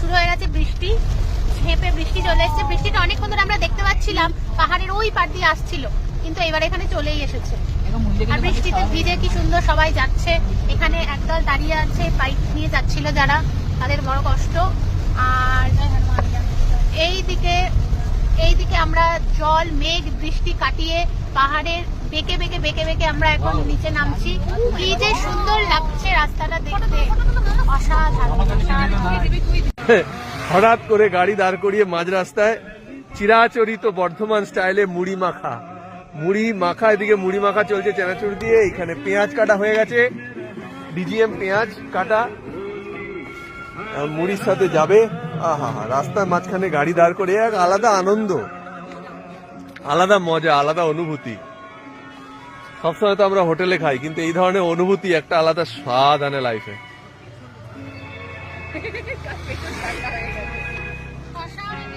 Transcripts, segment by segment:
শুরু হয়ে গেছে বৃষ্টি, ঝেঁপে বৃষ্টি চলে এসেছে। বৃষ্টিটা অনেকক্ষণ ধরে আমরা দেখতে পাচ্ছিলাম পাহাড়ের ওই পার দিয়ে আসছিল, কিন্তু এবার এখানে চলেই এসেছে। আর বৃষ্টিতে ভিজে কি সুন্দর সবাই যাচ্ছে। এখানে একদল দাঁড়িয়ে আছে, বাইক নিয়ে যাচ্ছিল যারা, তাদের বড় কষ্ট। আর এইদিকে আমরা জল, মেঘ, বৃষ্টি কাটিয়ে পাহাড়ের বেঁকে বেঁকে আমরা এখন নিচে নামছি। কি যে সুন্দর লাগছে রাস্তাটা দেখতে, অসাধারণ। হঠাৎ করে গাড়ি দাঁড় করিয়ে মাঝ রাস্তায় চিরাচরিত বর্ধমান স্টাইলে মুড়ি মাখা, এদিকে মুড়ি মাখা চলছে চানাচুর দিয়ে। এখানে পেঁয়াজ কাটা হয়ে গেছে, ডিজিএম পেঁয়াজ কাটা মুড়ির সাথে যাবে। আহা, রাস্তার মাঝখানে গাড়ি দাঁড় করে এক আলাদা আনন্দ, আলাদা মজা, আলাদা অনুভূতি। সবসময় তো আমরা হোটেলে খাই, কিন্তু এই ধরনের অনুভূতি একটা আলাদা স্বাদ আনে লাইফে।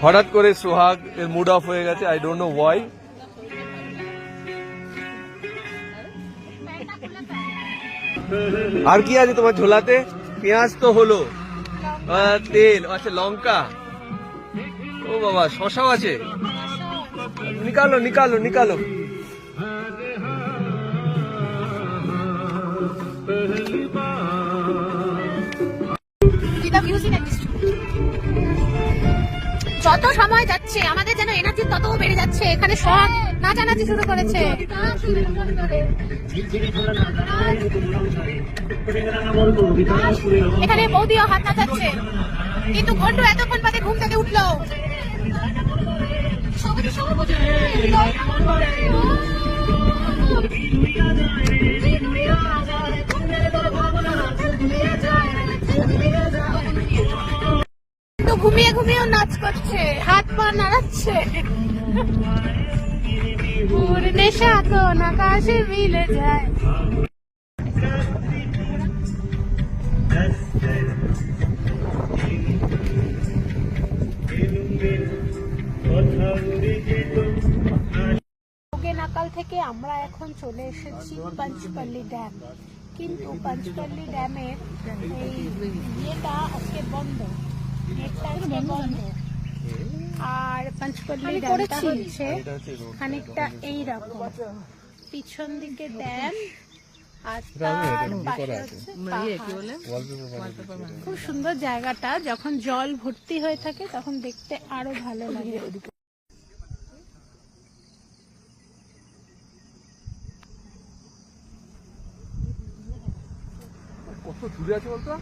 হঠাৎ করে সোহাগ এর মুড অফ হয়ে গেছে, আই ডোন্ট নো ওয়াই। আর কি আছে তোমার ঝোলাতে? পেঁয়াজ তো হলো, তেল আছে, লঙ্কা, ও বাবা শসাও আছে। নিকালো নিকালো নিকালো। যত সময় যাচ্ছে আমাদের যেন এনার্জি তত বেড়ে যাচ্ছে। এখানে সব নাচানাচি শুরু করেছে। এখানে বৌদিও হাত নাচাচ্ছে, কিন্তু ঘন্টু এতক্ষণ বাদে ঘুম থেকে উঠলো। ঘুমিয়ে ঘুমিয়েও নাচ করছে, হাত পা নাড়াচ্ছে। নেশা কোন আকাশে মিলে যায়। নাকাল থেকে আমরা এখন চলে এসেছি পাঞ্চপল্লী ড্যাম, কিন্তু পাঞ্চপল্লী ড্যামের এই ইয়েটা আজকে বন্ধ, আর পাঞ্চপল্লী ড্যামটা হচ্ছে খানিকটা এইরকম, পিছন দিকে ড্যাম আর তার পাশে হচ্ছে খুব সুন্দর জায়গাটা। যখন জল ভর্তি হয়ে থাকে তখন দেখতে আরো ভালো লাগে। কত দূরে আছে বলতো?